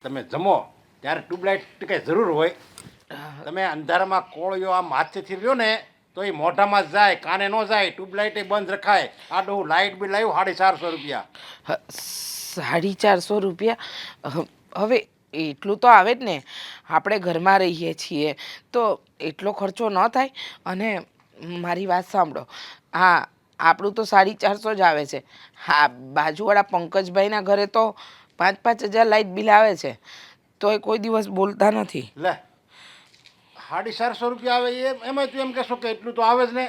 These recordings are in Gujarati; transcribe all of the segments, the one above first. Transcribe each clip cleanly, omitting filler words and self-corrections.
તમે જમો ત્યારે ટ્યુબલાઇટ કંઈ જરૂર હોય. તમે અંધારામાં કોળિયો આમ હાથેથી રહ્યો ને તો એ મોઢામાં જ જાય, કાને ન જાય. ટ્યુબલાઇટ બંધ રખાય. આ હું લાઇટ બિલ આવ્યું 450 રૂપિયા. 450 રૂપિયા? હવે એટલું તો આવે જ ને. આપણે ઘરમાં રહીએ છીએ તો એટલો ખર્ચો ન થાય. અને મારી વાત સાંભળો, હા, આપણું તો 450 જ આવે છે. હા, બાજુવાળા પંકજભાઈના ઘરે તો 5-5 હજાર લાઇટ બિલ આવે છે, તો એ કોઈ દિવસ બોલતા નથી. લે, 450 રૂપિયા આવે એમાં તું એમ કહેશો કે એટલું તો આવે જ ને.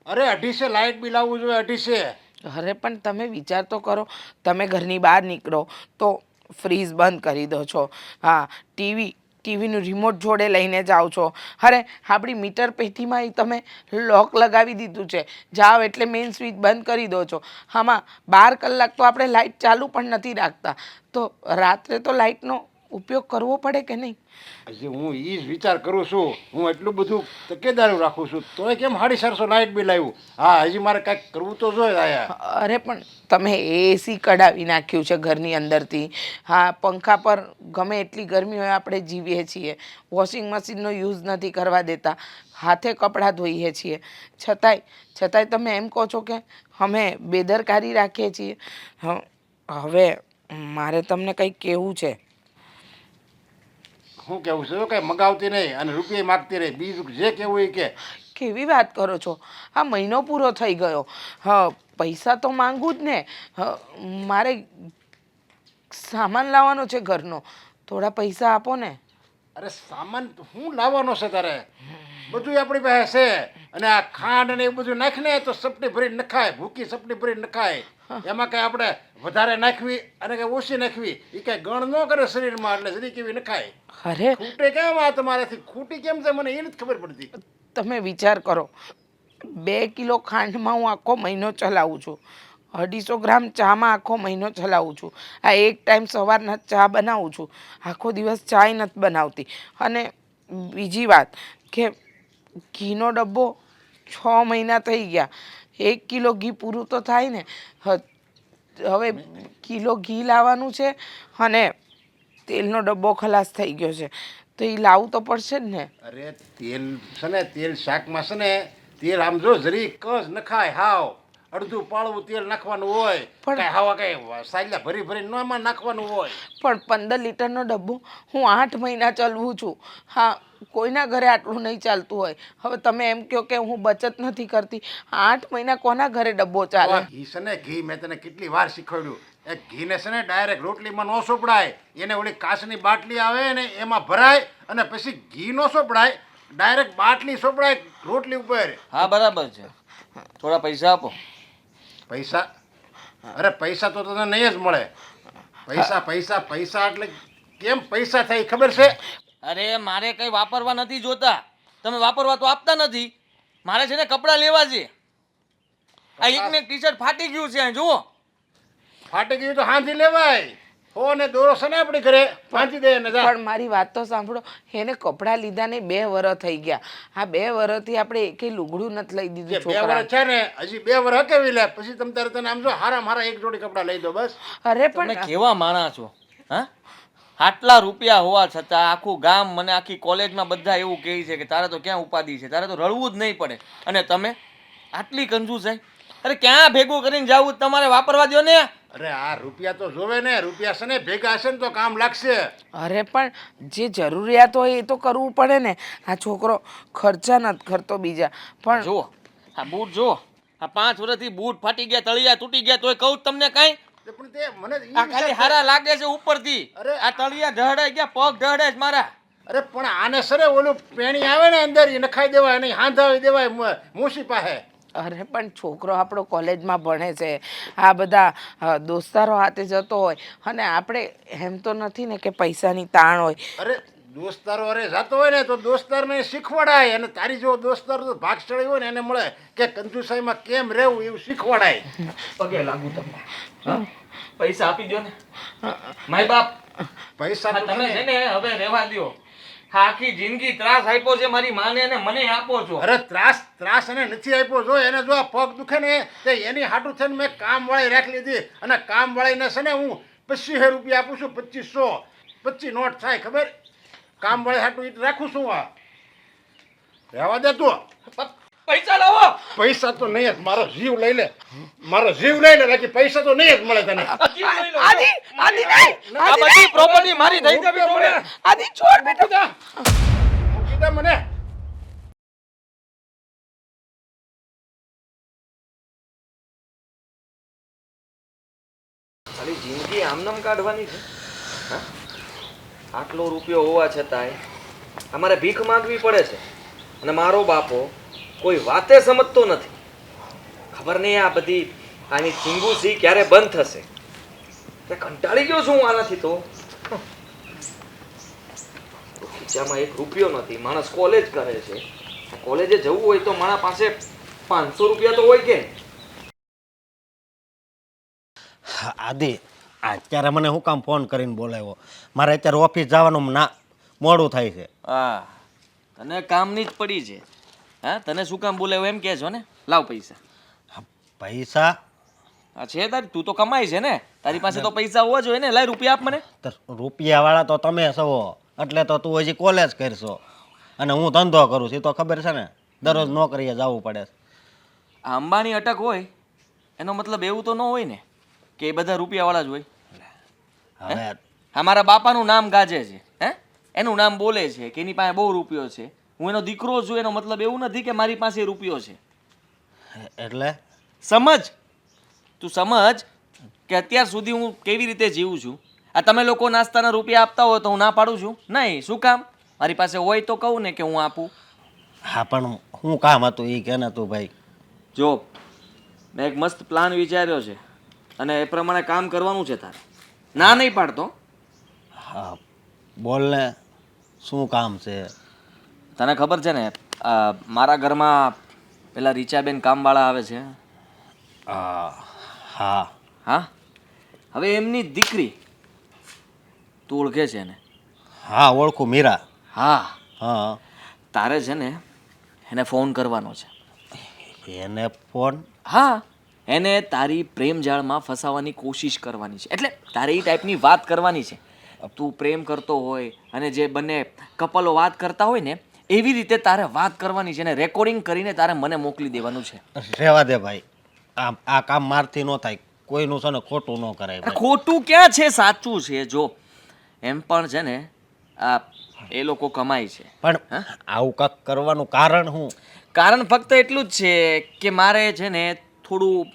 અરે 250 લાઇટ બિલ આવવું જોઈએ, 250. અરે પણ તમે વિચાર તો કરો, તમે ઘરની બહાર નીકળો તો ફ્રીજ બંધ કરી દો છો. હા, ટીવીનું રિમોટ જોડે લઈને જાઓ છો. અરે આપણી મીટર પેટીમાં તમે લોક લગાવી દીધું છે, જાઓ એટલે મેઇન સ્વિચ બંધ કરી દો છો. આમાં 12 કલાક તો આપણે લાઇટ ચાલુ પણ નથી રાખતા, તો રાત્રે તો લાઇટનો ઉપયોગ કરવો પડે કે નહીં? હજી હું એ જ વિચાર કરું છું. હું એટલું બધું તકેદારી રાખું છું તોય કેમ 450 લાઇટ બિલ આવ્યું. હા, હજી મારે કાંઈક કરવું તો જોઈએ આયા. અરે પણ તમે એસી કઢાવી નાખ્યું છે ઘરની અંદરથી. હા, પંખા પર ગમે એટલી ગરમી હોય આપણે જીવીએ છીએ. વોશિંગ મશીનનો યુઝ નથી કરવા દેતા, હાથે કપડાં ધોઈએ છીએ. છતાંય તમે એમ કહો છો કે અમે બેદરકારી રાખીએ છીએ. હવે મારે તમને કંઈક કહેવું છે. શું કેવું છે? કઈ મગાવતી નહીં અને રૂપિયા માગતી રહી. બીજું જે કેવું એ કે. કેવી વાત કરો છો? આ મહિનો પૂરો થઈ ગયો. હા, પૈસા તો માંગુ જ ને. મારે સામાન લાવવાનો છે ઘરનો, થોડા પૈસા આપો ને. અરે સામાન શું લાવવાનો છે તારે? બધું આપણી પાસે છે. અને આ ખાંડ ને એ બધું નાખને તો સપટી ભરીને નખાય. ભૂકી સપટી ભરીને નખાય. એમાં કઈ આપણે વધારે નાખવી અને કઈ ઓછી નાખવી એ કઈ ગણ ન કરે શરીરમાં. એટલે જરી કેવી નખાય. અરે ખૂટે કેમ આ તમારાથી? ખૂટી કેમ છે મને એ નથી ખબર પડતી. તમે વિચાર કરો, 2 કિલો ખાંડમાં હું આખો મહિનો ચલાવું છું. 250 ગ્રામ ચામાં આખો મહિનો ચલાવું છું. આ એક ટાઈમ સવારના ચા બનાવું છું, આખો દિવસ ચાય નથી બનાવતી. અને બીજી વાત કે ઘીનો ડબ્બો 6 મહિના થઈ ગયા. 1 કિલો ઘી પૂરું તો થાય ને. હવે કિલો ઘી લાવવાનું છે અને તેલનો ડબ્બો ખલાસ થઈ ગયો છે, તો એ લાવવું તો પડશે જ ને. અરે તેલ છે ને, તેલ શાકમાં છે ને, તેલ આમ જો જરી કસ નખાય. હાવ અડધું પાળવું તેલ નાખવાનું હોય. પણ કઈ હવા કઈ સાયલા ભરી ભરીને એમાં નાખવાનું હોય. પણ 15 લીટરનો ડબ્બો હું 8 મહિના ચલાવું છું. હા, કોઈના ઘરે આટલું નહીં ચાલતું હોય. હવે તમે એમ કહો કે હું બચત નથી કરતી. 8 મહિના કોના ઘરે ડબ્બો તો આ ચાલે? ઘી છે ને, ઘી મેં તને કેટલી વાર શીખવાડ્યું. એ ઘીને છે ને ડાયરેક્ટ રોટલીમાં ન સોપડાય. એને ઓલી કાચની બાટલી આવે ને એમાં ભરાય અને પછી ઘી નો સોપડાય. ડાયરેક્ટ બાટલી સોપડાય રોટલી ઉપર. હા, બરાબર છે. થોડા પૈસા આપો. પૈસા? અરે પૈસા તો તને નહીં જ મળે. પૈસા પૈસા પૈસા એટલે કેમ પૈસા થાય ખબર છે? અરે મારે કંઈ વાપરવા નથી જોતા. તમે વાપરવા તો આપતા નથી. મારે છે ને કપડાં લેવા છે. આ એક ને ટી શર્ટ ફાટી ગયું છે, જુઓ. ફાટી ગયું તો હાંધી લેવાય. હો ને દોરો છે ને આપણી ઘરે, હાંધી દે ને જા. પણ મારી વાત તો સાંભળો. એને કપડાં લીધાને 2 વર્ષ થઈ ગયા. આ 2 વર્ષથી આપણે એકેય લુગડું નથી લઈ જે દીધું 2 છોકરા. વર્ષ છે ને હજી 2 વર્ષ હકેવી લે. પછી તમે તારે તને આમ જો હારા એક જોડી કપડાં લઈ દો બસ. અરે તમે પણ કેવા માણસ છો? હા, આટલા રૂપિયા હોવા છતાં આખું ગામ મને આખી કોલેજમાં બધા એવું કહે છે કે તારે તો ક્યાં ઉપાધિ છે, તારે તો રડવું જ નહીં પડે. અને તમે આટલી કંજૂસ છે. અરે ક્યાં ભેગું કરીને જવું તમારે? વાપરવા દો ને. અરે આ રૂપિયા તો જોવે ને. રૂપિયા છે ને ભેગા હશે ને તો કામ લાગશે. અરે પણ જે જરૂરિયાત હોય એ તો કરવું પડે ને. આ છોકરો ખર્ચા નથી કરતો બીજા પણ. જુઓ આ બૂટ, જુઓ. આ 5 વર્ષથી બૂટ ફાટી ગયા, તળિયા તૂટી ગયા, તોય કહું તમને કાંઈ? પણ તે મને ઈ આ ખાલી વિચાર હારા લાગે છે ઉપરથી. અરે આ તળિયા ઢહડાઈ ગયા, પગ ઢહડાય છે મારા. અરે પણ આને સરે ઓલું પેણી આવે ને અંદર એ નખાઈ દેવાય અને હાંધાવી દેવાય મૂસી પાસે. અરે પણ છોકરો આપણો કોલેજમાં ભણે છે, આ બધા દોસ્તારો હાથે જતો હોય અને આપણે એમ તો નથી ને કે પૈસાની તાણ હોય. અરે દોસ્તારો અરે જાતો હોય ને તો દોસ્તારને શીખવાડાય. અને તારી જેવો દોસ્તાર તો ભાગ ચડી હોય ને એને મળે કે કંજુસાઈમાં કેમ રહેવું એવું શીખવાડાય. પગે લાગુ તમને. હા? પૈસા આપી દો ને. માય બાપ, પૈસા આ તો તમે છે છે ને. ને હવે રહેવા દ્યો. આ આખી જિંદગી ત્રાસ આપ્યો છે મારી માને અને મને આપો છો. અરે ત્રાસ એને નથી આપ્યો. જો એને જો આ પગ દુખે ને તે એની હાટું થઈને મેં કામ વાળી રાખી લીધી. અને કામ વાળીને છે ને હું 2500 રૂપિયા આપું છું. 2500. 25 નોટ થાય ખબર કામ વાળી હાટું ઈ રાખું છું આ રહેવા દે તું પૈસા લાવો. પૈસા તો નહીં જ મારો જીવ લઈ લે બાકી પૈસા તો નહીં જ મળે તને આદિ આદિ નહીં આ બધી પ્રોપર્ટી મારી થઈ જવી જોડે. આદિ છોડ બેટા મૂકી દે મને ખાલી જિંદગી આમનામ કાઢવાની છે હા? આટલો રૂપિયો હોવા છતાંય અમારે ભીખ માંગવી પડે છે અને મારો બાપો કોઈ વાતે સમજતો નથી. ખબર નહીં આ બધી આની ચીંગુસી ક્યારે બંધ થશે. તે કંટાળી ગયો છું હું આનાથી તો. ખીચામાં એક રૂપિયો નથી. માણસ કોલેજ કરે છે. કોલેજે જવું હોય તો મારા પાસે 500 રૂપિયા તો હોય કે. આદિ અત્યારે મને શું કામ ફોન કરીને બોલાવ્યો? મારે અત્યારે ઓફિસ જવાનું મોડું થાય છે. હા તને કામની જ પડી છે. હા તને શું કામ બોલાવ્યો એમ કહેજો ને. લાવ પૈસા. પૈસા હા છે તારી તું તો કમાય છે ને તારી પાસે તો પૈસા હોવા જોઈએ ને. લાય રૂપિયા આપ મને. રૂપિયાવાળા તો તમે છો એટલે તો તું હજી કોલેજ કરશો અને હું ધંધો કરું છું. એ તો ખબર છે ને દરરોજ નોકરીએ જવું પડે. આ અંબાણી અટક હોય એનો મતલબ એવું તો ન હોય ને કે એ બધા રૂપિયાવાળા જ હોય. હવે હા મારા બાપાનું નામ ગાજે છે હે એનું નામ બોલે છે કે એની પાસે બહુ રૂપિયો છે. હું એનો દીકરો છું એનો મતલબ એવું નથી કે મારી પાસે રૂપિયો છે. એટલે સમજ તું સમજ કે અત્યાર સુધી હું કેવી રીતે જીવું છું. આ તમે લોકો નાસ્તાના રૂપિયા આપતા હોય તો હું ના પાડું છું નહીં. શું કામ? મારી પાસે હોય તો કહું ને કે હું આપું. હા પણ શું કામ હતું એ કે ને તું ભાઈ? જો મેં એક મસ્ત પ્લાન વિચાર્યો છે અને એ પ્રમાણે કામ કરવાનું છે તારે. ના નહીં પાડતો. હા બોલ ને શું કામ છે? તને ખબર છે ને મારા ઘરમાં પેલા રીચાબેન કામવાળા આવે છે. હા હા હવે એમની દીકરી તું ઓળખે છે ને? હા ઓળખું. મીરા. હા હા તારે છે ને એને ફોન કરવાનો છે. એને ફોન? હા એને તારી પ્રેમ જાળમાં ફસાવવાની કોશિશ કરવાની છે. એટલે તારે એ ટાઈપની વાત કરવાની છે. તું પ્રેમ કરતો હોય અને જે બંને કપલો વાત કરતા હોય ને એવી રીતે તારે વાત કરવાની છે ને રેકોર્ડિંગ કરીને તારે મને મોકલી દેવાનું છે. રહેવા દે ભાઈ. આ કામ મારથી ન થાય. કોઈનું છે ને ખોટું ન કરાય ભાઈ. ખોટું ક્યાં છે સાચું છે. જો એમ પણ છે ને આ એ લોકો કમાય છે પણ આવું કાંક કરવાનું કારણ શું? કારણ ફક્ત એટલું જ છે કે મારે છે ને થોડું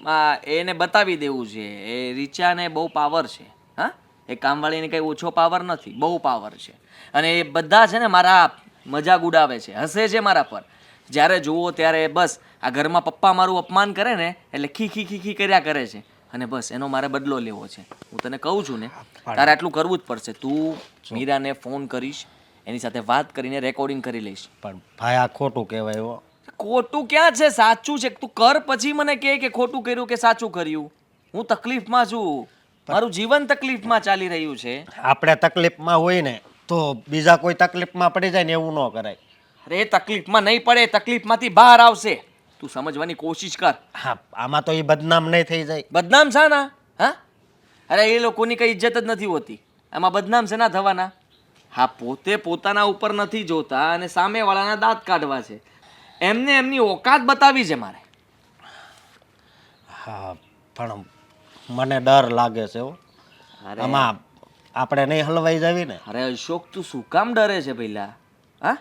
એને બતાવી દેવું છે. એ રીચાને બહુ પાવર છે. હા એ કામવાળીને કંઈ ઓછો પાવર નથી. બહુ પાવર છે અને એ બધા છે ને મારા મજાક ઉડાવે છે. હસે છે મારા પર. જ્યારે જુઓ ત્યારે બસ આ ઘરમાં પપ્પા મારું અપમાન કરે ને એટલે ખી ખી ખી ખી કર્યા કરે છે અને બસ એનો મારે બદલો લેવો છે. હું તને કહું છું ને તારે આટલું કરવું જ પડશે. તું મીરાને ફોન કરીશ એની સાથે વાત કરીને રેકોર્ડિંગ કરી લઈશ. પણ ભાઈ આ ખોટું કહેવાય હો. ખોટું ક્યાં છે સાચું છે. તું કર પછી મને કહે કે ખોટું કર્યું કે સાચું કર્યું. હું તકલીફમાં છું. મારું જીવન તકલીફમાં ચાલી રહ્યું છે. આપણે તકલીફમાં હોય ને તો બીજા કોઈ તકલીફમાં પડી જાય ને એવું ન કરાય. અરે એ તકલીફમાં નહીં પડે. તકલીફમાંથી બહાર આવશે. તું સમજવાની કોશિશ કર. હા આમાં તો એ બદનામ નહીં થઈ જાય. બદનામ છે ના? હા અરે એ લોકોની કઈ ઇજ્જત જ નથી હોતી. એમાં બદનામ છે ના થવાના. હા પોતે પોતાના ઉપર નથી જોતા અને સામેવાળાના દાંત કાઢવા છે. એમને એમની ઓકાત બતાવી છે મારે. હા પણ મને ડર લાગે છે હો. આમાં આપણે નહીં હલવાઈ જાવી ને. અરે અશોક તું શું કામ ડરે છે પહેલા? હા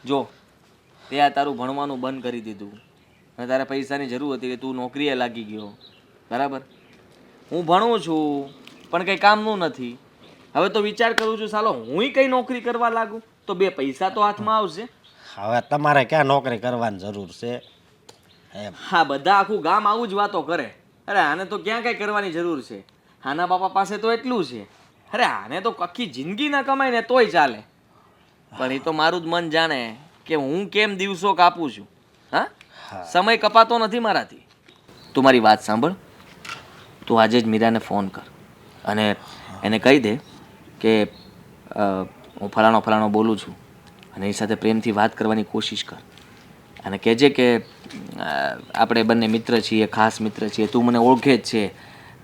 જો તે આ તારું ભણવાનું બંધ કરી દીધું અને તારે પૈસાની જરૂર હતી કે તું નોકરીએ લાગી ગયો બરાબર. હું ભણું છું પણ કંઈ કામનું નથી. હવે તો વિચાર કરું છું સાલો હુંય કંઈ નોકરી કરવા લાગુ તો બે પૈસા તો હાથમાં આવશે. હવે તમારે ક્યાં નોકરી કરવાની જરૂર છે એમ? હા બધા આખું ગામ આવું જ વાતો કરે. અરે આને તો ક્યાં કંઈ કરવાની જરૂર છે. આના બાપા પાસે તો એટલું છે. અરે આને તો આખી જિંદગી ના કમાય ને તોય ચાલે. પણ એ તો મારું જ મન જાણે કે હું કેમ દિવસો કાપું છું. હા સમય કપાતો નથી મારાથી. તું મારી વાત સાંભળ. તું આજે જ મીરાને ફોન કર અને એને કહી દે કે હું ફલાણો ફલાણો બોલું છું અને એની સાથે પ્રેમથી વાત કરવાની કોશિશ કર. અને કહેજે કે આપણે બંને મિત્ર છીએ, ખાસ મિત્ર છીએ. તું મને ઓળખે જ છે.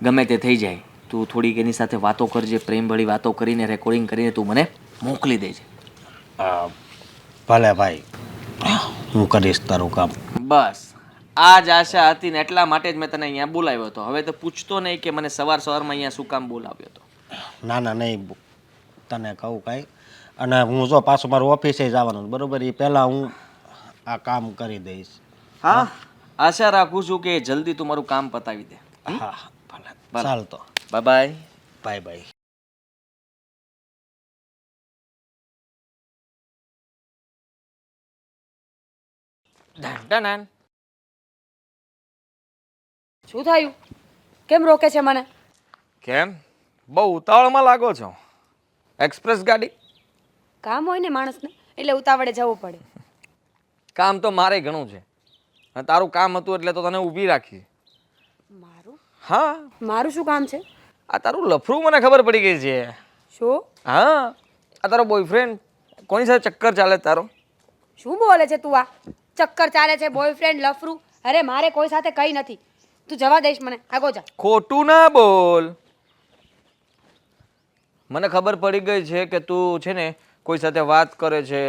ગમે તે થઈ જાય તું થોડીક એની સાથે વાતો કરજે, પ્રેમભરી વાતો કરીને રેકોર્ડિંગ કરીને તું મને મોકલી દેજે. ભલે ભાઈ, હું કરીશ તારું કામ. બસ આ જ આશા હતી ને એટલા માટે જ મેં તને અહીંયા બોલાવ્યો હતો. હવે તો પૂછતો નહીં કે મને સવારમાં અહીંયા શું કામ બોલાવ્યો હતો. ના ના નહીં, તને કહું કાંઈ. અને હું જો પાછું મારું ઓફિસે જવાનું બરાબર, એ પહેલાં હું આ કામ કરી દઈશ. હા, આશા રાખું છું કે જલ્દી તું મારું કામ પતાવી દે. હા ભલે, ચાલ તો બાય બાય. Bye bye. શું થયું? કેમ રોકે છે મને? કેમ બહુ ઉતાવળમાં લાગો છો? એક્સપ્રેસ ગાડી? કામ હોય ને માણસને એટલે ઉતાવળે જવું પડે. કામ તો મારે ઘણું છે, અને તારું કામ હતું એટલે તો તને ઊભી રાખી. મારું હા, મારું શું કામ છે? આ તારું લફરું મને ખબર પડી ગઈ છે. શું હા, આ તારો બોયફ્રેન્ડ કોની સાથે ચક્કર ચાલે તારો? શું બોલે છે તું? આ ચક્કર ચાલે છે, બોયફ્રેન્ડ, લફરું? અરે મારે કોઈ સાથે કઈ નથી. તું જવા દઈશ મને? આગો જા. ખોટું ના બોલ. મને ખબર પડી ગઈ છે કે તું છે ને કોઈ સાથે વાત કરે છે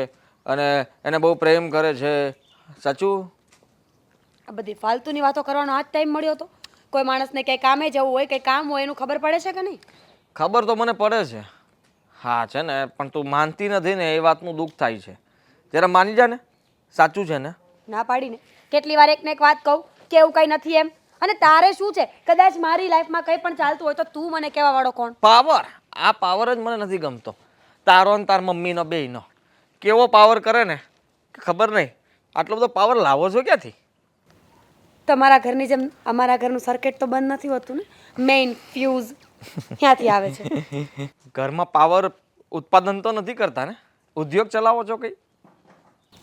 અને એને બહુ પ્રેમ કરે છે. સાચું? આ બધી ફાલતુની વાતો કરવાનો આ જ ટાઈમ મળ્યો હતો? કોઈ માણસને કંઈ કામે જવું હોય, કંઈ કામ હોય, એનું ખબર પડે છે કે નહીં? ખબર તો મને પડે છે. હા છે ને, પણ તું માનતી નથી ને એ વાતનું દુઃખ થાય છે. જરા માની જા ને. સાચું છે ને? ના પાડીને કેટલી વાર એકને એક વાત કહું કે એવું કંઈ નથી એમ. અને તારે શું છે? કદાચ મારી લાઈફમાં કંઈ પણ ચાલતું હોય તો તું મને કહેવા વાળો કોણ? પાવર. આ પાવર જ મને નથી ગમતો. તારો ને તાર મમ્મીનો બેયનો કેવો પાવર કરે ને કે ખબર નહીં. આટલો બધો પાવર લાવો છો ક્યાંથી? તમારા ઘરની જેમ અમારા ઘરનું સર્કિટ તો બંધ નથી હોતું ને. મેઇન ફ્યુઝ ક્યાંથી આવે છે? ઘરમાં પાવર ઉત્પાદન તો નથી કરતા ને? ઉદ્યોગ ચલાવો છો કંઈ?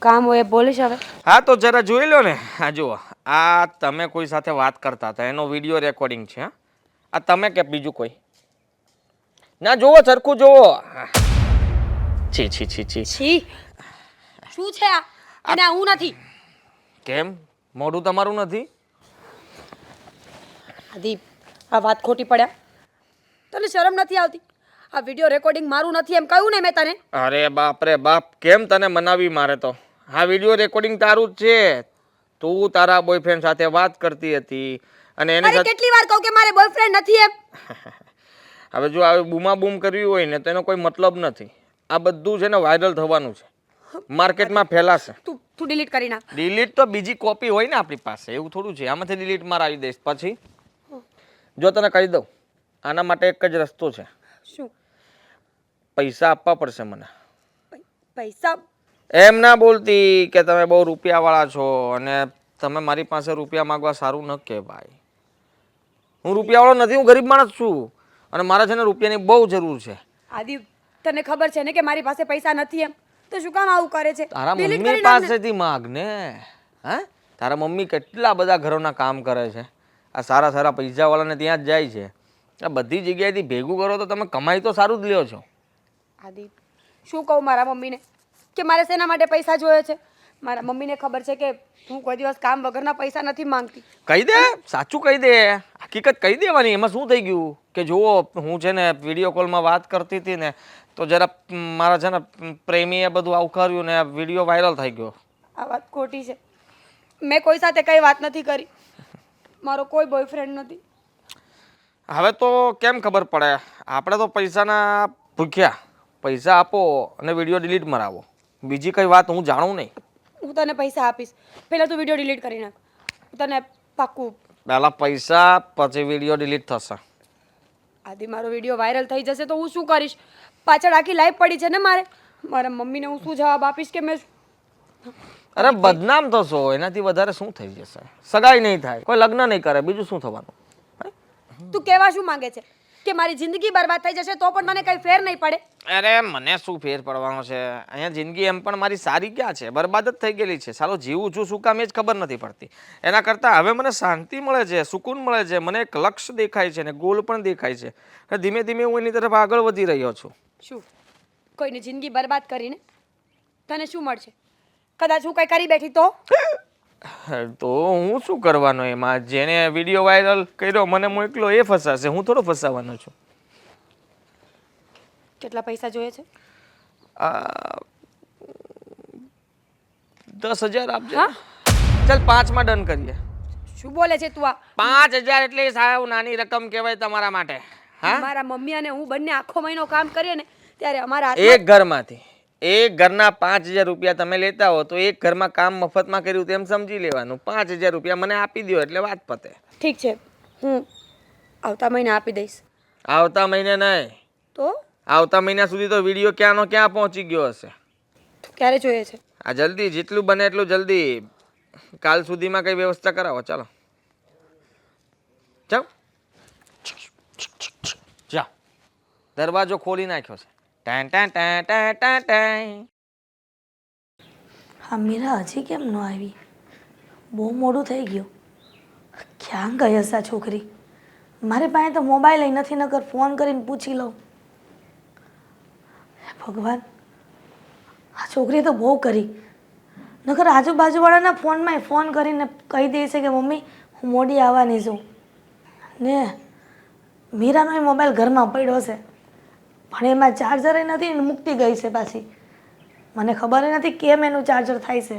કામ હોય એ બોલીશ હવે. હા તો જરા જોઈ લો ને. આ જુઓ, આ તમે કોઈ સાથે વાત કરતા હતા એનો વિડીયો રેકોર્ડિંગ છે. આ તમે કે બીજું કોઈ? ના જુઓ, સરખું જુઓ. છી છી છી છી. છી શું છે આ? અને આ હું નથી. કેમ મોઢું તમારું નથી? આદિ આ વાત ખોટી પડ્યા. તને શરમ નથી આવતી? આ વિડીયો રેકોર્ડિંગ મારું નથી એમ કહ્યું ને મેં તને. અરે બાપ રે બાપ, કેમ તને મનાવી મારે તો? આ વિડીયો રેકોર્ડિંગ તારું જ છે. તું તારા બોયફ્રેન્ડ સાથે વાત કરતી હતી અને એની અરે સાથે કેટલી વાર કહું કે મારે બોયફ્રેન્ડ નથી એમ. હવે જો આવી બૂમા બૂમ કરવી હોય ને તેનો કોઈ મતલબ નથી. આ બધું છે ને વાયરલ થવાનું છે, માર્કેટમાં ફેલાશે. તું તું ડિલીટ કરી નાખ. ડિલીટ તો બીજી કોપી હોય ને આપણી પાસે, એવું થોડું છે. આમાંથી ડિલીટ મારાવી દઈશ પછી. જો તને કહી દઉં, આના માટે એક જ રસ્તો છે. શું? પૈસા આપવા પડશે મને. પૈસા? એમ ના બોલતી કે તમે બહુ રૂપિયાવાળા છો અને તમે મારી પાસે રૂપિયા માંગવા સારું ન કહેવાય. હું રૂપિયાવાળો નથી, હું ગરીબ માણસ છું અને મારે છે ને રૂપિયાની બહુ જરૂર છે. આદિ તને ખબર છે ને કે મારી પાસે પૈસા નથી એમ, તો શું કામ આવું કરે છે? તારા Delete મમ્મી કરી નાખ ને. પાસેથી માગ ને. હા, તારા મમ્મી કેટલા બધા ઘરોના કામ કરે છે. આ સારા સારા પૈસાવાળાને ત્યાં જ જાય છે. આ બધી જગ્યાએથી ભેગું કરો તો તમે કમાઈ તો સારું જ લ્યો છો. આદિ શું કહું મારા મમ્મીને કે મારે શેના માટે પૈસા જોઈએ છે? મારા મમ્મીને ખબર છે કે હું કોઈ દિવસ કામ વગરના પૈસા નથી માંગતી. કહી દે, સાચું કહી દે, હકીકત કહી દેવાની. એમાં શું થઈ ગયું કે જુઓ, હું છે ને વિડીયો કોલમાં વાત કરતી હતી ને તો જરા મારા છે ને પ્રેમીએ બધું આવકાર્યું ને વિડીયો વાયરલ થઈ ગયો. આ વાત ખોટી છે. મેં કોઈ સાથે કઈ વાત નથી કરી. મારો કોઈ બોયફ્રેન્ડ નથી. હવે તો કેમ ખબર પડે? આપણે તો પૈસાના ભૂખ્યા. પૈસા આપો અને વિડીયો ડિલીટ મરાવો. બીજી કઈ વાત હું જાણું નહીં. હું તને પૈસા આપીશ, પહેલા તું વિડીયો ડિલીટ કરી નાખ. તને પાક્કું. પહેલા પૈસા, પછી વિડીયો ડિલીટ થશે. આદિ મારો વિડીયો વાયરલ થઈ જશે તો હું શું કરીશ? પાછળ આખી લાઈફ પડી છે ને મારે. મારા મમ્મીને હું શું જવાબ આપીશ કે મેં? અરે બદનામ થશો, એનાથી વધારે શું થઈ જશે? સગાઈ નહીં થાય, કોઈ લગ્ન નહીં કરે, બીજું શું થવાનું? તું કહેવા શું માંગે છે? કે મારી જિંદગી બરબાદ થઈ જશે તો પણ મને કઈ ફેર નહીં પડે? અરે મને શું ફેર પડવાનો છે? અહીંયા જિંદગી એમ પણ મારી સારી ક્યાં છે? બરબાદ જ થઈ ગયેલી છે. સાલો જીવું છું શું કામ એ જ ખબર નથી પડતી. એના કરતાં હવે મને શાંતિ મળે છે, સુકૂન મળે છે, મને એક લક્ષ્ય દેખાય છે ને ગોલ પણ દેખાય છે. અને ધીમે ધીમે હું એની તરફ આગળ વધી રહ્યો છું. શું કોઈની જિંદગી બરબાદ કરીને તને શું મળશે? કદાચ હું કઈ કરી બેઠી તો? તો હું શું કરવાનો એમાં? જેને વિડીયો વાયરલ કર્યો મને મોકલો એ ફસાશે, હું થોડો ફસાવાનો છું. કેટલા પૈસા જોઈએ છે? આ 10,000 આપજે. હા? ચાલ 5માં ડન કરીએ. શું બોલે છે તું આ? 5,000 એટલે સાવ નાની રકમ કહેવાય તમારા માટે. હા, મારા મમ્મી અને હું બંને આખો મહિનો કામ કરીએ ને ત્યારે અમારા એક ઘરમાંથી એક ઘરના 5,000 રૂપિયા તમે લેતા હો તો એક ઘરમાં કામ મફતમાં કર્યું તેમ સમજી લેવાનું. 5,000 રૂપિયા મને આપી દો એટલે વાત પતે. ઠીક છે, હું આવતા મહિને આપી દઈશ. આવતા મહિને નહીં, તો આવતા મહિના સુધી તો વિડીયો ક્યાંનો ક્યાં પહોંચી ગયો હશે. ક્યારે જોઈએ છે? આ જલ્દી, જેટલું બને એટલું જલ્દી. કાલ સુધીમાં કઈ વ્યવસ્થા કરાવો. ચાલો જાઓ, જાઓ. દરવાજો ખોલી નાખ્યો છે. ટાં ટાં ટાં ટાં ટાં ટાં. હા, મીરા હજી કેમ ન આવી? બહુ મોડું થઈ ગયું. ક્યાં ગઈ હશે આ છોકરી? મારી પાસે તો મોબાઈલ નથી, નકર ફોન કરીને પૂછી લઉં. હે ભગવાન, આ છોકરીએ તો બહુ કરી. નકર આજુબાજુવાળાના ફોનમાં ફોન કરીને કહી દે છે કે મમ્મી હું મોડી આવવાની છું. ને મીરાનો મોબાઈલ ઘરમાં પડ્યો છે, પણ એમાં ચાર્જર નથી ને મૂકતી ગઈ છે પાછી. મને ખબર નથી કેમ એનું ચાર્જર થાય છે.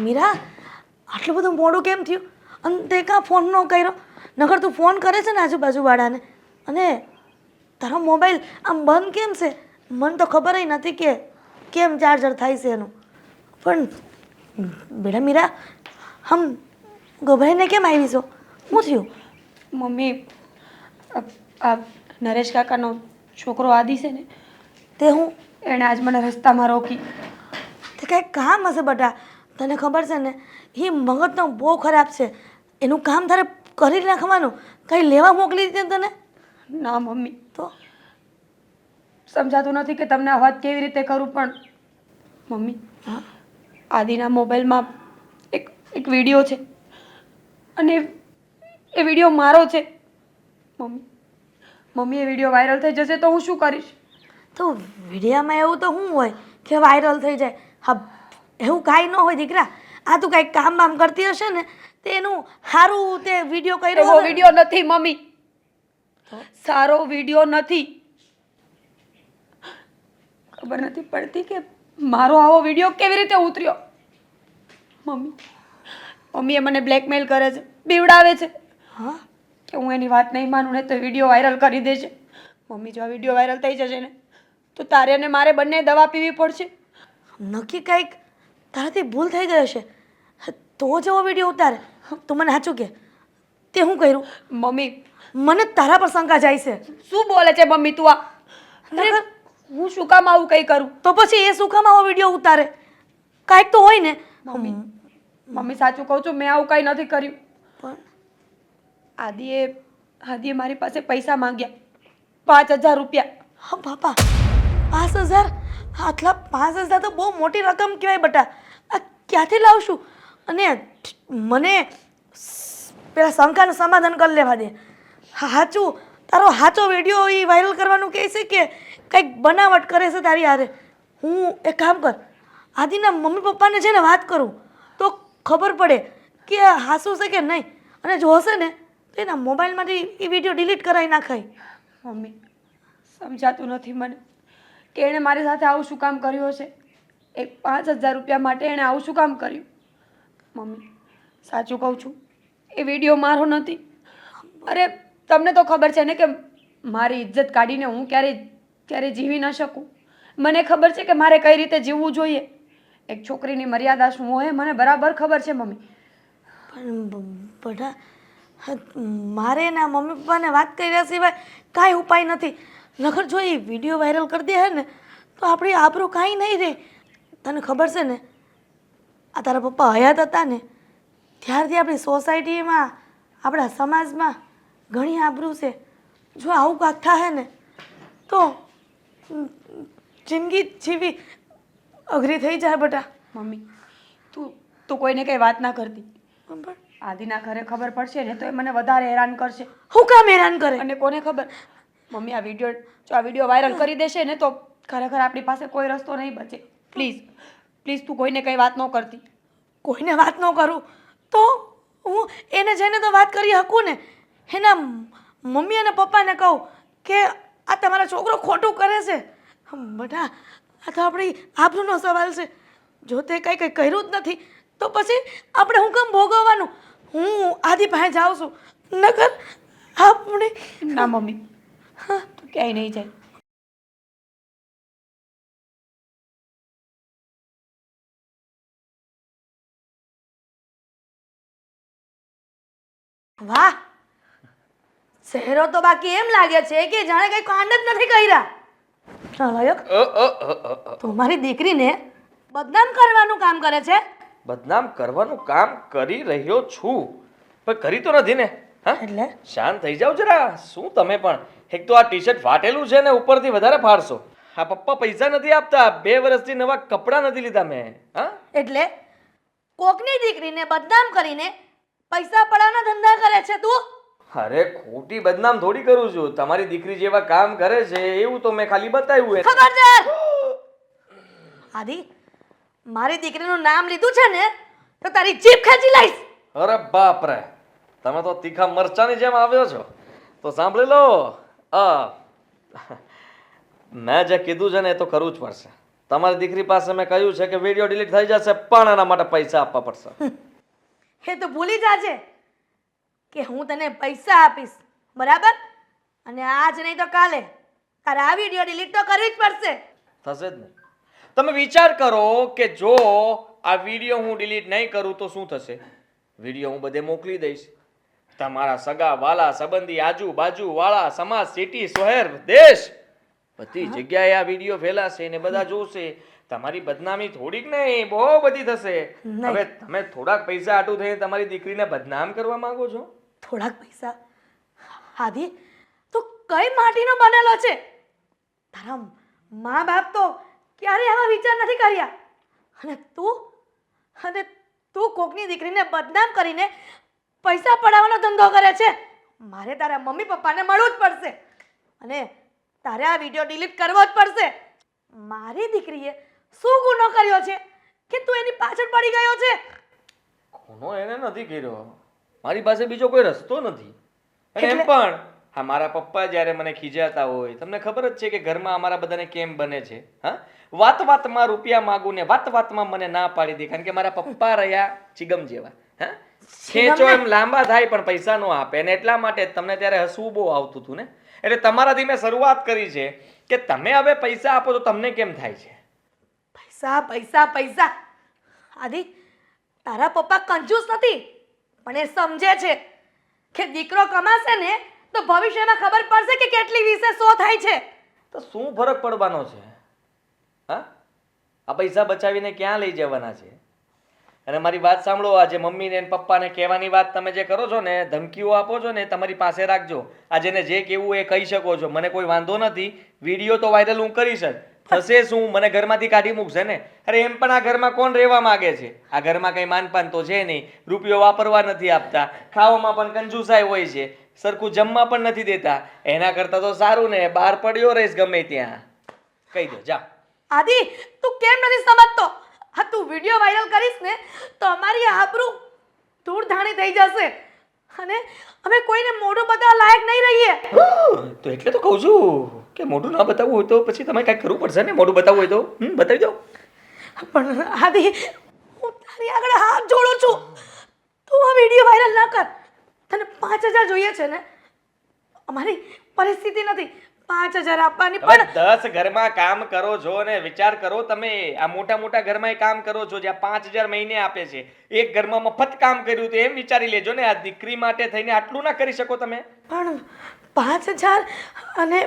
મીરા, આટલું બધું મોડું કેમ થયું? અને તે કાં ફોન ન કર્યો? નકર તું ફોન કરે છે ને આજુબાજુવાળાને. અને તારો મોબાઈલ આમ બંધ કેમ છે? મને તો ખબર નથી કે કેમ ચાર્જર થાય છે એનું. પણ બેટા મીરા, આમ ગભરાઈને કેમ આવી છો? શું થયું? મમ્મી, આ નરેશ કાકાનો છોકરો આદિ છે ને, તે હું એણે આજ મને રસ્તામાં રોકી. તે કાંઈ કામ હશે બેટા. તને ખબર છે ને, એ મગજનો બહુ ખરાબ છે. એનું કામ તારે કરી નાખવાનું. કંઈ લેવા મોકલી દીધી તને? ના મમ્મી, તો સમજાતું નથી કે તમને આ વાત કેવી રીતે કરું, પણ મમ્મી, આદિના મોબાઈલમાં એક વિડીયો છે અને એ વિડીયો મારો છે. મમ્મી એ વિડીયો વાયરલ થઈ જશે તો હું શું કરીશ? તો વિડીયામાં એવું તો શું હોય કે વાયરલ થઈ જાય? હા, એવું કાંઈ ન હોય દીકરા. આ તું કાંઈક કામ બામ કરતી હશે ને, તે એનું સારું તે વિડીયો કર્યો એવો હશે. વિડીયો નથી મમ્મી, સારો વિડીયો નથી. ખબર નથી પડતી કે મારો આવો વિડીયો કેવી રીતે ઉતર્યો. મમ્મીએ મને બ્લેકમેલ કરે છે, બીવડાવે છે હા, કે હું એની વાત નહીં માનું ને તો વિડીયો વાયરલ કરી દેશે. મમ્મી, જો આ વિડીયો વાયરલ થઈ જશે ને તો તારે અને મારે બંને દવા પીવી પડશે. નક્કી કાંઈક તારાથી ભૂલ થઈ ગઈ હશે. તો જેવો વિડીયો ઉતારે તો મને સાચું કે તે શું કર્યું? મમ્મી, મને તારા પર શંકા જાય છે. શું બોલે છે મમ્મી તું આ? નકર હું શું કામ આવું કંઈ કરું? તો પછી એ શું કામ આવો વિડીયો ઉતારે? કાંઈક તો હોય ને. મમ્મી, સાચું કહું છું, મેં આવું કંઈ નથી કર્યું. પણ આદિએ મારી પાસે પૈસા માંગ્યા, 5,000 રૂપિયા. હા બાપા, 5,000? આટલા 5,000 તો બહુ મોટી રકમ કહેવાય બેટા. આ ક્યાંથી લાવશું? અને મને પેલા શંકાનું સમાધાન કરી લેવા દે. સાચું, તારો સાચો વિડીયો એ વાયરલ કરવાનું કહે છે કે કંઈક બનાવટ કરે છે તારી હારે? હું એક કામ કર, આદિના મમ્મી પપ્પાને છે ને વાત કરું તો ખબર પડે કે આ હાસું છે કે નહીં. અને જો હશે ને તો એના મોબાઈલમાંથી એ વિડીયો ડિલીટ કરાવી નાખાય. મમ્મી, સમજાતું નથી મને કે એણે મારી સાથે આવું શું કામ કર્યું હશે. એક 5,000 રૂપિયા માટે એણે આવું શું કામ કર્યું? મમ્મી, સાચું કહું છું, એ વિડીયો મારો નથી. અરે, તમને તો ખબર છે ને કે મારી ઇજ્જત કાઢીને હું ક્યારે જીવી ન શકું. મને ખબર છે કે મારે કઈ રીતે જીવવું જોઈએ. એક છોકરીની મર્યાદા શું હોય મને બરાબર ખબર છે મમ્મી. પણ બધા મારે એના મમ્મી પપ્પાને વાત કર્યા સિવાય કાંઈ ઉપાય નથી. નકર જો એ વિડીયો વાયરલ કરી દે ને તો આપણી આબરૂ કાંઈ નહીં રહે. તને ખબર છે ને, આ તારા પપ્પા હયાત હતા ને ત્યારથી આપણી સોસાયટીમાં, આપણા સમાજમાં ઘણી આબરૂ છે. જો આવું કાંક થાય ને તો જિંદગી જીવી અઘરી થઈ જાય બેટા. મમ્મી, તું કોઈને કંઈ વાત ના કરતી. પણ આદિના ઘરે ખબર પડશે ને તો એ મને વધારે હેરાન કરશે. હું કામ હેરાન કરે? અને કોને ખબર, મમ્મી, આ વિડીયો વાયરલ કરી દેશે ને તો ખરેખર આપણી પાસે કોઈ રસ્તો નહીં બચે. પ્લીઝ પ્લીઝ તું કોઈને કંઈ વાત ન કરતી. કોઈને વાત ન કરું તો હું એને જઈને તો વાત કરી શકું ને. એના મમ્મી અને પપ્પાને કહું કે આ તમારો છોકરો ખોટું કરે છે. બેટા આ તો આપણી આબરૂનો સવાલ છે. જો તે કંઈ કર્યું જ નથી તો પછી આપણે હું કેમ ભોગવવાનું. હું આદિ પાસે જાઉં છું, નકર આપણે ના મમ્મી, તું ક્યાંય નહીં જાય. વાહ, શહેરો તો બાકી એમ લાગે છે કે જાણે કંઈ કાંડ જ નથી કર્યા. નાલાયક, તું મારી દીકરીને બદનામ કરવાનું કામ કરે છે. બદનામ કરવાનું કામ કરી રહ્યો છું પણ કરી તો નથી ને. હા, એટલે શાંત થઈ જાવ જરા. શું તમે પણ, એક તો આ ટી શર્ટ ફાટેલું છે ને ઉપરથી વધારે ફાડશો. હા, પપ્પા પૈસા નથી આપતા, 2 વર્ષથી નવા કપડાં નથી લીધા મેં. હા, એટલે કોકની દીકરીને બદનામ કરીને પૈસા પડાવવાના ધંધા કરે છે તું. અરે ખોટી બદનામ થોડી કરું છું. તમારી દીકરી જેવા કામ કરે છે એવું તો મેં ખાલી બતાવ્યું એને. ખબરદાર આદિ, મારી દીકરીનું નામ લીધું છે ને તો તારી જીભ ખેંચી લઈશ. અરે બાપ રે, તમે તો તીખા મરચાની જેમ આવ્યો છો. તો સાંભળી લો, મેં જે કીધું છે ને એ તો કરવું જ પડશે. તમારી દીકરી પાસે મેં કહ્યું છે કે વિડીયો ડિલીટ થઈ જશે પણ એના માટે પૈસા આપવા પડશે. એ તો ભૂલી જાજે કે હું તને પૈસા આપીશ, બરાબર? અને આજ નહીં તો કાલે તારે આ વિડીયો ડિલીટ તો કરવી જ પડશે. થશે જ નહીં. તમે વિચાર કરો કે જો આ વિડીયો હું ડિલીટ નહીં કરું તો શું થશે. વિડીયો હું બધે મોકલી દઈશ. તમારા સગા વાલા સંબંધી આજુબાજુ વાળા સમાજ સિટી શહેર દેશ બધી જગ્યાએ આ વિડીયો ફેલાશે ને બધા જોશે. તમારી બદનામી થોડીક નહીં બહુ બધી થશે. હવે તમે થોડાક પૈસા આટું થઈને તમારી દીકરીને બદનામ કરવા માંગો છો. થોડાક પૈસા? આદિ, તું કઈ માટીનો બનેલો છે? તારા મા બાપ તો ક્યારે આવા વિચાર નથી કર્યા. અને તું કોકની દીકરીને બદનામ કરીને પૈસા પડાવવાનો ધંધો કરે છે. મારે તારા મમ્મી પપ્પાને મળવું જ પડશે અને તારે આ વિડીયો ડિલીટ કરવો જ પડશે. મારી દીકરીએ શું ગુનો કર્યો છે કે તું એની પાછળ પડી ગયો છે? ખૂનો એને નથી કર્યો. મારી પાસે બીજો કોઈ રસ્તો નથી. અને એમ પણ હા, મારા પપ્પા જ્યારે મને ખીજાતા હોય, તમને ખબર જ છે કે ઘરમાં અમારા બધાને કેમ બને છે. હા, વાત વાતમાં રૂપિયા માગું ને વાત વાતમાં મને ના પાડી દે. કારણ કે મારા પપ્પા રહ્યા ચિગમ જેવા. હા, ખેંચો એમ લાંબા થાય પણ પૈસા નો આપે. અને એટલા માટે તમને ત્યારે હસવું બહુ આવતું હતું ને. એટલે તમારાથી મેં શરૂઆત કરી છે કે તમે હવે પૈસા આપો તો તમને કેમ થાય છે. પૈસા પૈસા પૈસા. આદિ, તારા પપ્પા કંજૂસ નથી પણ એ સમજે છે કે દીકરો કમાશે ને તો ભવિષ્યમાં ખબર પડશે કે કેટલી વિશે સો થાય છે. તો શું ફરક પડવાનો છે? હા, આ પૈસા બચાવીને ક્યાં લઈ જવાના છે? અને મારી વાત સાંભળો, આજે મમ્મીને ને પપ્પાને કહેવાની વાત તમે જે કરો છો ને, ધમકીઓ આપો છો ને, તમારી પાસે રાખજો. આ જેને જે કહેવું એ કહી શકો છો, મને કોઈ વાંધો નથી. વિડીયો તો વાયરલ હું કરીશ જ. થશે શું? મને ઘરમાંથી કાઢી મૂકશે ને. અરે એમ પણ આ ઘરમાં કોણ રહેવા માંગે છે? આ ઘરમાં કઈ માનપાન તો છે નહીં. રૂપિયો વાપરવા નથી આપતા, ખાવામાં પણ કંજુસાઈ હોય છે, સરખું જમવા પણ નથી દેતા. એના કરતાં તો સારું ને બહાર પડ્યો રહીશ ગમે ત્યાં. કહી દો જા. આદિ, તું કેમ નથી સમજતો? હા, તું વિડીયો વાયરલ કરીશ ને તો અમારી આબરૂ ધૂળધાણી થઈ જશે અને અમે કોઈને મોઢું બતાવવા લાયક નહીં રહીએ. તો એટલે તો કહું છું કે મોઢું ના બતાવવું હોય તો પછી તમે કાંઈક કરવું પડશે ને. મોઢું બતાવવું હોય તો બતાવી દો. પણ આદિ, હું તારી આગળ હાથ જોડું છું, તું આ વિડીયો વાયરલ ના કર. તને 5000 જોઈએ છે ને? અમારી પરિસ્થિતિ નથી 5000 આપવાની. પણ 10 ઘરમાં કામ કરો છો ને વિચાર કરો તમે. આ મોટા મોટા ઘરમાં કામ કરો છો જ્યાં 5000 મહિને આપે છે. એક ઘરમાં મફત કામ કર્યું તો એમ વિચારી લેજો ને. આ દીકરી માટે થઈને આટલું ના કરી શકો તમે? પણ 5000 અને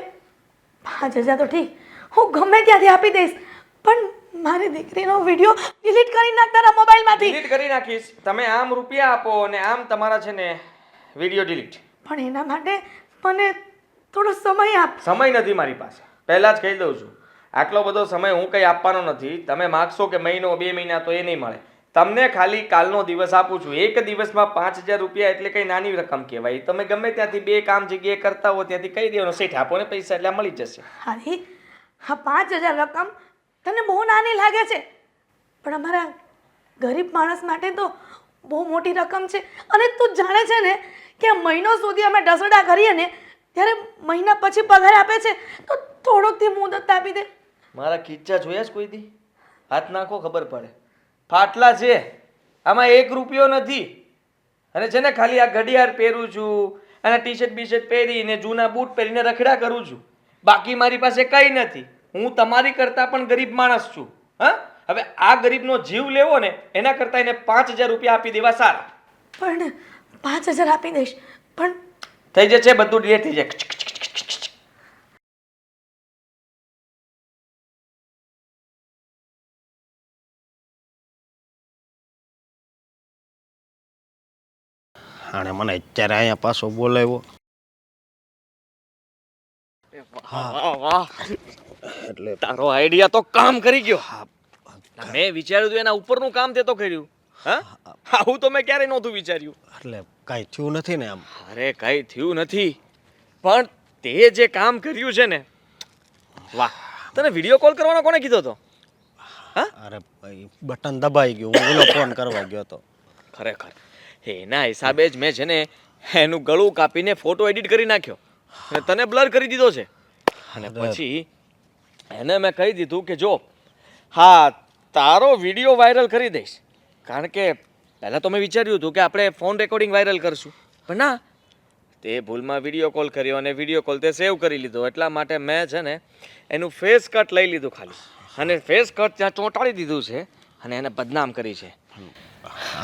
5000 તો ઠીક, હું ગમે ત્યાંથી આપી દઈશ. પણ મારી દીકરીનો વિડીયો ડિલીટ કરી નાખ તારા મોબાઈલમાંથી. ડિલીટ કરી નાખીશ. તમે આમ રૂપિયા આપો અને આમ તમારા છે ને વિડીયો ડિલીટ. પણ એના માટે મને થોડો સમય આપ. સમય નથી મારી પાસે, પહેલા જ કહી દઉં છું. આટલો બધો સમય હું કંઈ આપવાનો નથી. તમે માગશો કે મહિનો 2 મહિના તો એ નહીં મળે. તમને ખાલી કાલનો દિવસ આપું છું. એક દિવસમાં 5000 રૂપિયા એટલે કઈ નાની રકમ કહેવાય. તમે ગમે ત્યાંથી 2 કામ જગ્યાએ કરતા હો ત્યાંથી કહી દેવાનું, શેઠ આપો ને પૈસા એટલે મળી જશે. હારી, હા 5000 રકમ તને બહુ નાની લાગે છે પણ અમારા ગરીબ માણસ માટે તો બહુ મોટી રકમ છે. અને તું જાણે છે ને કે મહિનો સુધી અમે ડસડા કરીએ ને ત્યારે મહિના પછી પગાર આપે છે તો થોડોકથી મુદત આપી દે. મારા ખીચ્ચા જોયા છે કોઈ દી? હાથ નાખો ખબર પડે. ફાટલા છે, આમાં 1 રૂપિયો નથી. અને છે ને ખાલી આ ઘડિયાળ પહેરું છું અને ટી-શર્ટ બીશર્ટ પહેરીને જૂના બૂટ પહેરીને રખડા કરું છું. બાકી મારી પાસે કંઈ નથી. હું તમારી કરતાં પણ ગરીબ માણસ છું. હા, હવે આ ગરીબનો જીવ લેવો ને એના કરતાં એને 5000 રૂપિયા આપી દેવા સારા. પણ 5000 આપી દઈશ પણ થઈ જશે, બધું ડિલીટ થઈ જાય. અને મને અત્યારે અહીંયા પાછો બોલાવ્યો. એટલે તારો આઈડિયા તો કામ કરી ગયો. મેં વિચાર્યું હતું એના ઉપરનું કામ તે તો કર્યું. હા, આવું તો મેં ક્યારેય નહોતું વિચાર્યું. એટલે કાંઈ થયું નથી ને આમ? અરે કઈ થયું નથી, પણ તે જે કામ કર્યું છે ને, વાહ. તને વિડીયો કોલ કરવાનો કોને કીધો હતો? હા, અરે બટન દબાઈ ગયું, હું ઓલો ફોન કરવા ગયો હતો. ખરેખર એના હિસાબે જ મેં છે ને એનું ગળું કાપીને ફોટો એડિટ કરી નાખ્યો અને તને બ્લર કરી દીધો છે. અને પછી એને મેં કહી દીધું કે જો હા તારો વિડીયો વાયરલ કરી દઈશ. કારણ કે પહેલાં તો મેં વિચાર્યું હતું કે આપણે ફોન રેકોર્ડિંગ વાયરલ કરશું, પણ ના, તે ભૂલમાં વિડીયો કોલ કર્યો અને વિડીયો કોલ તે સેવ કરી લીધો. એટલા માટે મેં છે ને એનું ફેસ કટ લઈ લીધું ખાલી, અને ફેસ કટ ત્યાં ચોંટાડી દીધું છે અને એને બદનામ કરી છે.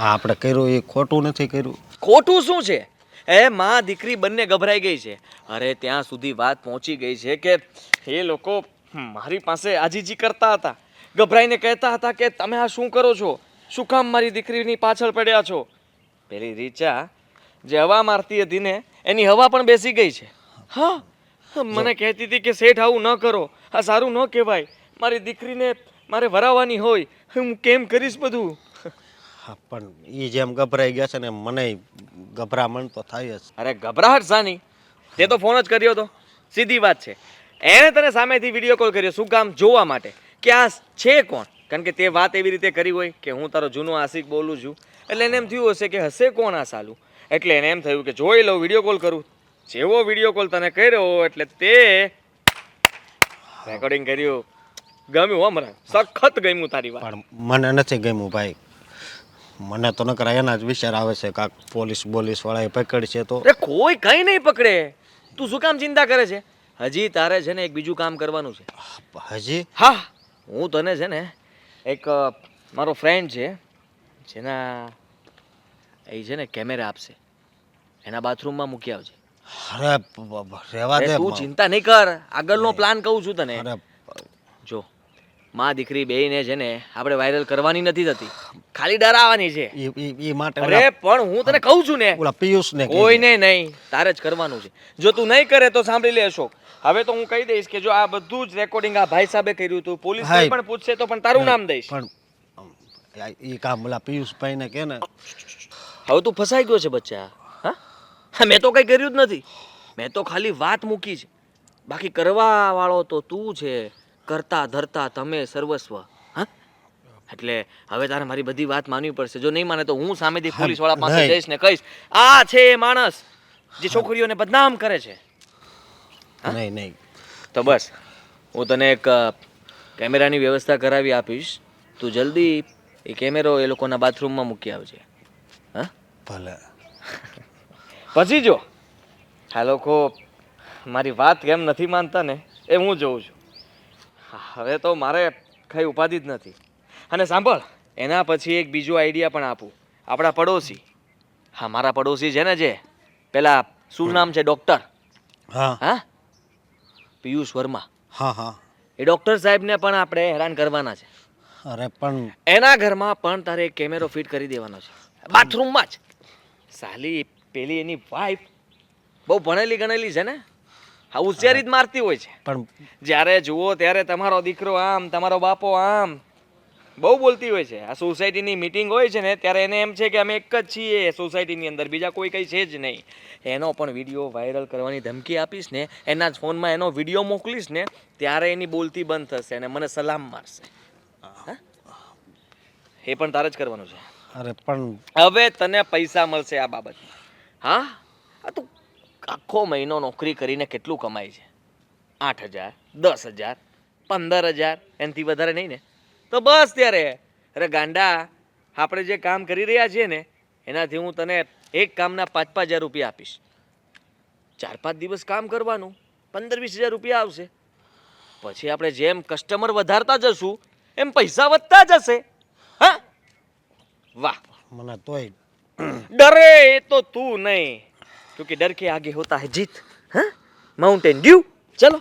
આપણે કર્યું એ ખોટું નથી કર્યું. ખોટું શું છે? એ માં દીકરી બંને ગભરાઈ ગઈ છે. અરે ત્યાં સુધી વાત પહોંચી ગઈ છે કે એ લોકો મારી પાસે આજીજી કરતા હતા, ગભરાઈને કહેતા હતા કે તમે આ શું કરો છો, શું કામ મારી દીકરીની પાછળ પડ્યા છો. પેલી રીચા જે હવા મારતી હતી ને એની હવા પણ બેસી ગઈ છે. હા, મને કહેતી હતી કે શેઠ આવું ન કરો, આ સારું ન કહેવાય, મારી દીકરીને મારે વરાવવાની હોય, હું કેમ કરીશ બધું. હા, પણ એ જેમ ગભરાઈ ગયા છે ને મને ગભરામણ તો થાય જ. અરે ગભરાહટ સાની, તે તો ફોન જ કર્યો હતો. સીધી વાત છે, એણે તને સામેથી વિડીયો કોલ કર્યો શું કામ? જોવા માટે કે આ છે કોણ. કારણ કે તે વાત એવી રીતે કરી હોય કે હું તારો જૂનો આશિક બોલું છું, એટલે એને એમ થયું હશે કે હશે કોણ આ સાલું. એટલે એને એમ થયું કે જોઈ લઉં, વિડીયો કોલ કરું. જેવો વિડીયો કોલ તને કર્યો એટલે તે રેકોર્ડિંગ કર્યું. ગમ્યું હો મને, સખત ગમ્યું તારી વાત. પણ મને નથી ગમ્યું ભાઈ. મને તો નકર એના જ વિચાર આવે છે કાંક પોલીસ વાળાએ પકડશે તો. અરે કોઈ કઈ નહીં પકડે, તું શું કામ ચિંતા કરે છે? હજી તારે છે ને એક બીજું કામ કરવાનું છે. હજી? હા, હું તને છે ને એક મારો ફ્રેન્ડ છે જેના એ છે ને કેમેરા આપશે, એના બાથરૂમમાં મૂકી આવજે. અરે રેવા દે. તું ચિંતા નહીં કર, આગળનો પ્લાન કહું છું તને. અરે જો માં દીકરી બેયને છે ને આપણે વાયરલ કરવાની નથી થતી, ખાલી ડરાવવાની છે. ઈ માટે અરે પણ હું તને કહું છું ને, ઓલા પિયુષને કોઈને નહીં, તારે જ કરવાનું છે. જો તું નહીં કરે તો સાંભળી લે અશોક, હવે તો હું કહી દઈશ કે જો આ બધું જ રેકોર્ડિંગ આ ભાઈ સાહેબે કર્યું હતું, પોલીસ પણ પૂછશે તો પણ તારું નામ દઈશ. પણ ઈ કામ ઓલા પિયુષભાઈને કે ને. હવે તું ફસાઈ ગયો છે બચ્ચા. હા, મેં તો કઈ કર્યું જ નથી, મેં તો ખાલી વાત મૂકી છે. બાકી કરવા વાળો તો તું છે, કરતા ધરતા તમે સર્વસ્વ. હા, એટલે હવે તારે મારી બધી વાત માનવી પડશે. જો નહીં માને તો હું સામેથી પોલીસ વાળા પાસે જઈશ ને કહીશ આ છે એ માણસ જે છોકરીઓને બદનામ કરે છે. નહીં તો બસ હું તને એક કેમેરાની વ્યવસ્થા કરાવી આપીશ, તું જલ્દી એ કેમેરો એ લોકોના બાથરૂમમાં મૂકી આવજે. હા ભલે. પછી જો આ લોકો મારી વાત કેમ નથી માનતા ને એ હું જોઉં છું. હવે તો મારે કંઈ ઉપાધિ જ નથી. અને સાંભળ, એના પછી એક બીજો આઈડિયા પણ આપું. આપણા પડોશી, હા મારા પડોશી છે ને જે પેલા શું નામ છે ડૉક્ટર? હા હા, પિયુષ વર્મા. હા એ ડૉક્ટર સાહેબને પણ આપણે હેરાન કરવાના છે. અરે પણ એના ઘરમાં પણ તારે એક કેમેરો ફિટ કરી દેવાનો છે, બાથરૂમમાં જ. સાલી પેલી એની વાઈફ બહુ ભણેલી ગણેલી છે ને, હા હોશિયારી જ મારતી હોય છે. પણ જ્યારે જુઓ ત્યારે તમારો દીકરો આમ, તમારો બાપો આમ, બહુ બોલતી હોય છે. આ સોસાયટીની મિટિંગ હોય છે ને ત્યારે એને એમ છે કે અમે એક જ છીએ સોસાયટીની અંદર, બીજા કોઈ કંઈ છે જ નહીં. એનો પણ વિડીયો વાયરલ કરવાની ધમકી આપીશ ને, એના જ ફોનમાં એનો વિડીયો મોકલીશ ને ત્યારે એની બોલતી બંધ થશે અને મને સલામ મારશે. હા? એ પણ તારે જ કરવાનું છે. અરે પણ હવે તને પૈસા મળશે આ બાબતમાં. હા, આ તું આખો મહિનો નોકરી કરીને કેટલું કમાય છે? 8,000, 10,000, 15,000, એનાથી વધારે નહીં ને? તો બસ ત્યારે. અરે ગાંડા, આપણે જે કામ કરી રહ્યા છીએ ને એનાથી હું તને એક કામના 5,000 રૂપિયા આપીશ. 4-5 દિવસ કામ કરવાનું, 15-20,000 રૂપિયા આવશે. પછી આપણે જેમ કસ્ટમર વધારતા જશું એમ પૈસા વધતા જશે. હા, વાહ. મને તોય डरे तो तू नहीं, क्योंकि डर के आगे होता है जीत. हाँ, माउंटेन ड्यू. चलो.